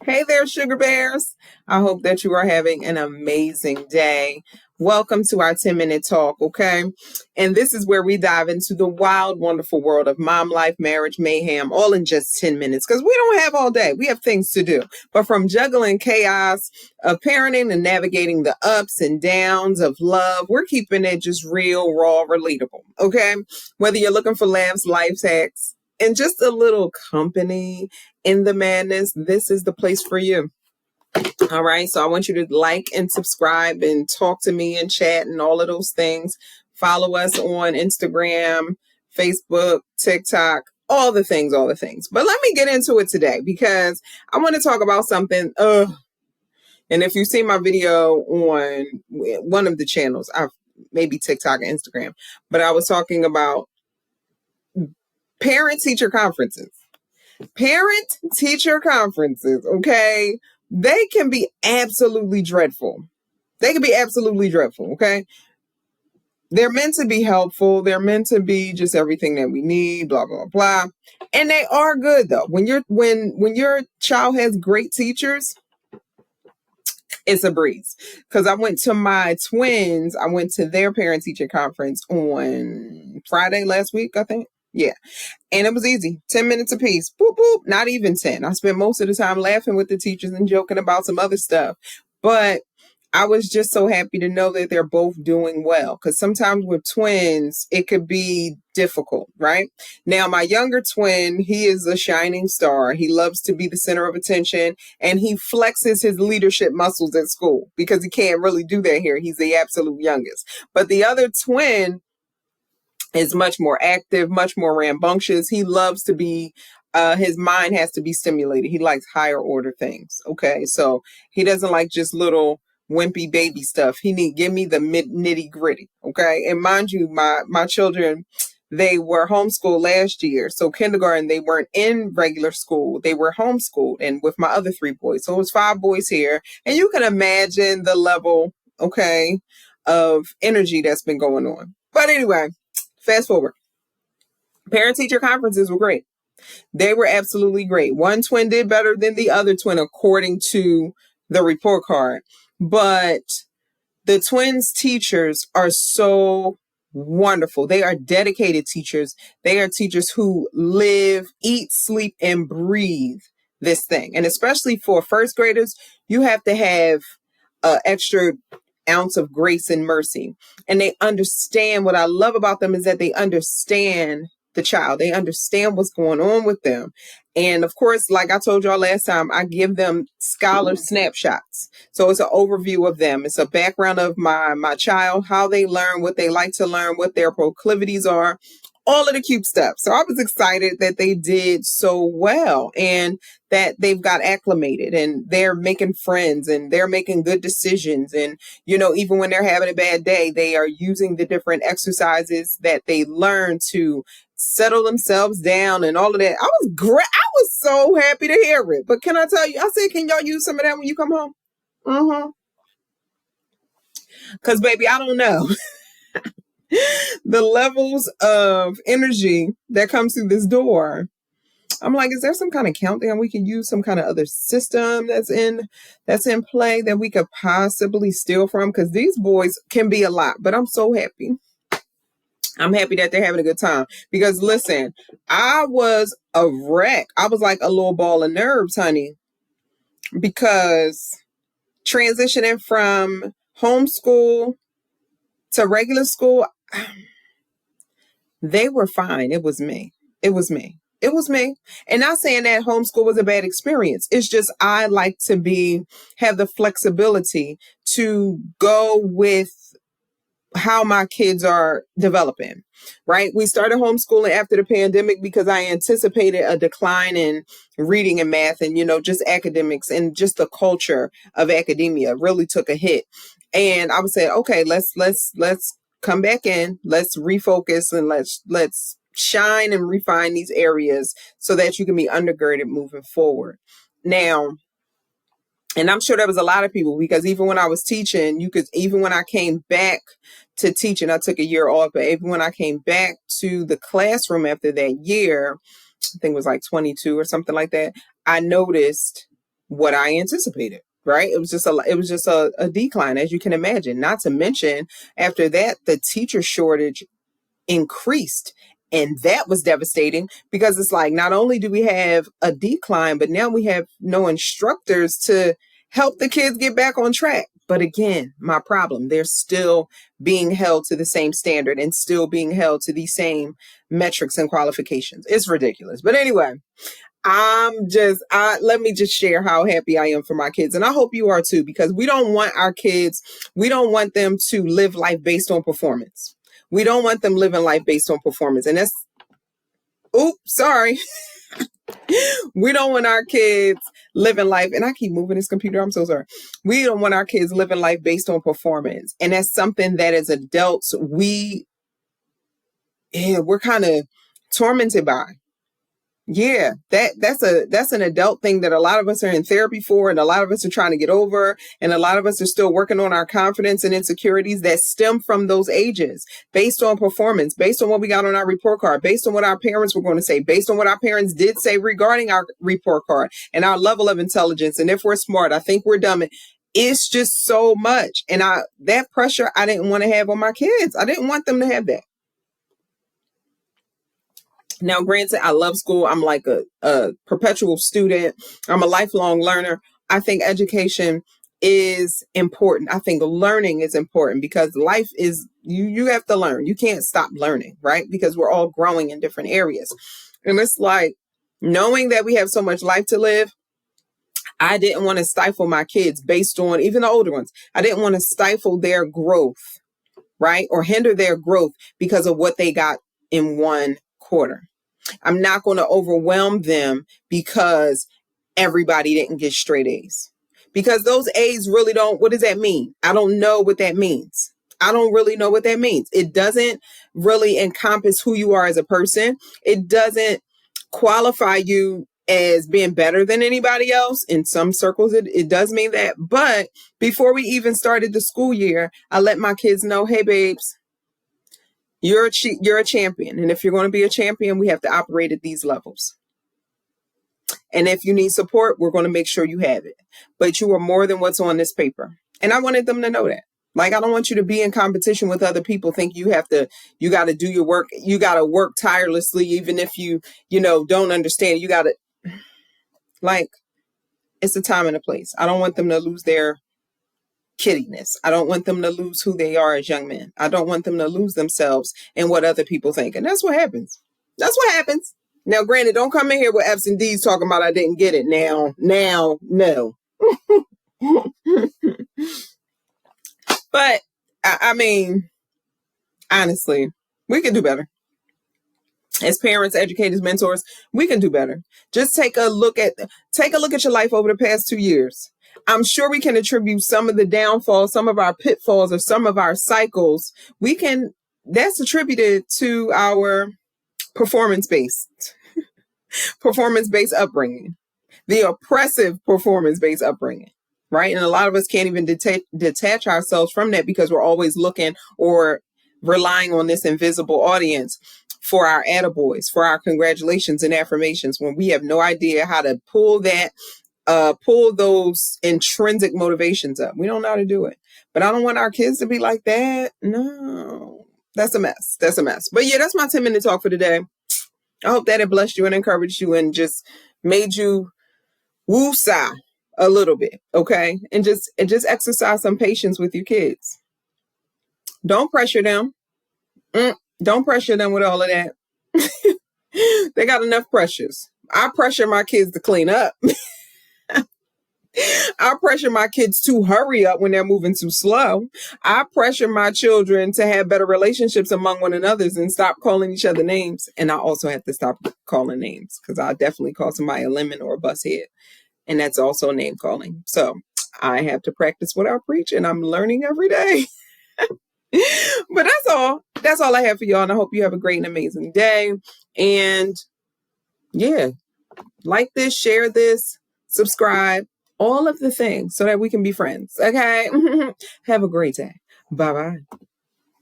Hey there, sugar bears. I hope that you are having an amazing day. Welcome to our 10-minute talk, okay? And this is where we dive into the wild, wonderful world of mom life, marriage, mayhem, all in just 10 minutes because we don't have all day. We have things to do. But from juggling chaos of parenting and navigating the ups and downs of love, we're keeping it just real, raw, relatable, okay? Whether you're looking for laughs, life hacks, and just a little company in the madness, this is the place for you. All right. So I want you to like and subscribe and talk to me and chat and all of those things. Follow us on Instagram, Facebook, TikTok, all the things, all the things. But let me get into it today because I want to talk about something. And if you see my video on one of the channels, maybe TikTok and Instagram, but I was talking about parent-teacher conferences. Parent-teacher conferences, okay? They can be absolutely dreadful. Okay? They're meant to be helpful. They're meant to be just everything that we need, blah, blah, blah. And they are good, though. When your child has great teachers, it's a breeze. Because I went to my twins, I went to their parent-teacher conference on Friday last week, I think. Yeah. And it was easy. 10 minutes apiece. Boop, boop. Not even 10. I spent most of the time laughing with the teachers and joking about some other stuff. But I was just so happy to know that they're both doing well. Because sometimes with twins, it could be difficult, right? Now, my younger twin, he is a shining star. He loves to be the center of attention. And he flexes his leadership muscles at school because he can't really do that here. He's the absolute youngest. But the other twin is much more active, much more rambunctious. He loves to be, his mind has to be stimulated. He likes higher order things. Okay. So he doesn't like just little wimpy baby stuff. Give me the nitty gritty. Okay. And mind you, my children, they were homeschooled last year. So kindergarten, they weren't in regular school. They were homeschooled and with my other 3 boys. So it was 5 boys here. And you can imagine the level, okay, of energy that's been going on. But anyway, fast forward. Parent-teacher conferences were great. They were absolutely great. One twin did better than the other twin, according to the report card. But the twins' teachers are so wonderful. They are dedicated teachers. They are teachers who live, eat, sleep, and breathe this thing. And especially for first graders, you have to have an extra ounce of grace and mercy. And they understand. What I love about them is that they understand the child. They understand what's going on with them. And of course, like I told y'all last time, I give them scholar snapshots. So it's an overview of them. It's a background of my child, how they learn, what they like to learn, what their proclivities are, all of the cute stuff. So I was excited that they did so well and that they've got acclimated and they're making friends and they're making good decisions. And, even when they're having a bad day, they are using the different exercises that they learn to settle themselves down and all of that. I was great. I was so happy to hear it. But can I tell you, I said, can y'all use some of that when you come home? Mm-hmm. Because, baby, I don't know. The levels of energy that comes through this door. I'm like, is there some kind of countdown we can use, some kind of other system that's in play that we could possibly steal from? Because these boys can be a lot, but I'm so happy. I'm happy that they're having a good time. Because listen, I was a wreck. I was like a little ball of nerves, honey. Because transitioning from homeschool to regular school, they were fine. It was me. And not saying that homeschool was a bad experience. It's just I like to have the flexibility to go with how my kids are developing, right? We started homeschooling after the pandemic because I anticipated a decline in reading and math and, just academics, and just the culture of academia really took a hit. And I would say, okay, let's come back in, let's refocus, and let's shine and refine these areas so that you can be undergirded moving forward. Now, and I'm sure there was a lot of people, because even when I was teaching, even when I came back to teaching, I took a year off, but even when I came back to the classroom after that year, I think it was like 22 or something like that, I noticed what I anticipated. Right. It was just a decline, as you can imagine. Not to mention, after that, the teacher shortage increased. And that was devastating because it's like, not only do we have a decline, but now we have no instructors to help the kids get back on track. But again, my problem, they're still being held to the same standard and still being held to the same metrics and qualifications. It's ridiculous. But anyway, let me just share how happy I am for my kids. And I hope you are too, because we don't want them to live life based on performance. We don't want them living life based on performance. And sorry. We don't want our kids living life, and I keep moving this computer, I'm so sorry. We don't want our kids living life based on performance. And that's something that as adults, we're kind of tormented by. Yeah, that's an adult thing that a lot of us are in therapy for, and a lot of us are trying to get over, and a lot of us are still working on our confidence and insecurities that stem from those ages, based on performance, based on what we got on our report card, based on what our parents were going to say, based on what our parents did say regarding our report card and our level of intelligence. And if we're smart, I think we're dumb. It's just so much. And that pressure I didn't want to have on my kids. I didn't want them to have that. Now, granted, I love school. I'm like a perpetual student. I'm a lifelong learner. I think education is important. I think learning is important because life is, you have to learn. You can't stop learning, right? Because we're all growing in different areas. And it's like, knowing that we have so much life to live, I didn't want to stifle my kids based on, even the older ones, I didn't want to stifle their growth, right? Or hinder their growth because of what they got in one quarter. I'm not going to overwhelm them because everybody didn't get straight A's. Because those A's really don't, what does that mean? I don't know what that means. I don't really know what that means. It doesn't really encompass who you are as a person. It doesn't qualify you as being better than anybody else. In some circles, it does mean that. But before we even started the school year, I let my kids know, hey, babes, you're a champion. And if you're going to be a champion, we have to operate at these levels. And if you need support, we're going to make sure you have it. But you are more than what's on this paper. And I wanted them to know that. Like, I don't want you to be in competition with other people, think you got to do your work. You got to work tirelessly, even if you don't understand. You got to, like, it's a time and a place. I don't want them to lose their kiddiness. I don't want them to lose who they are as young men. I don't want them to lose themselves in what other people think. And that's what happens. That's what happens. Now, granted, don't come in here with F's and D's talking about I didn't get it. Now, no. But, I mean, honestly, we can do better. As parents, educators, mentors, we can do better. Just take a look at your life over the past 2 years. I'm sure we can attribute some of the downfalls, some of our pitfalls, or some of our cycles. That's attributed to our performance-based upbringing, the oppressive performance-based upbringing, right? And a lot of us can't even detach ourselves from that because we're always looking or relying on this invisible audience for our attaboys, for our congratulations and affirmations, when we have no idea how to pull those intrinsic motivations up. We don't know how to do it. But I don't want our kids to be like that. No, that's a mess. But yeah, that's my 10-minute talk for today. I hope that it blessed you and encouraged you and just made you woo-sigh a little bit, okay? And just exercise some patience with your kids. Don't pressure them. Don't pressure them with all of that. They got enough pressures. I pressure my kids to clean up. I pressure my kids to hurry up when they're moving too slow. I pressure my children to have better relationships among one another and stop calling each other names. And I also have to stop calling names because I definitely call somebody a lemon or a bus head. And that's also name calling. So I have to practice what I preach, and I'm learning every day. But that's all. That's all I have for y'all. And I hope you have a great and amazing day. And yeah, like this, share this, subscribe, all of the things so that we can be friends. Okay. Have a great day. Bye-bye.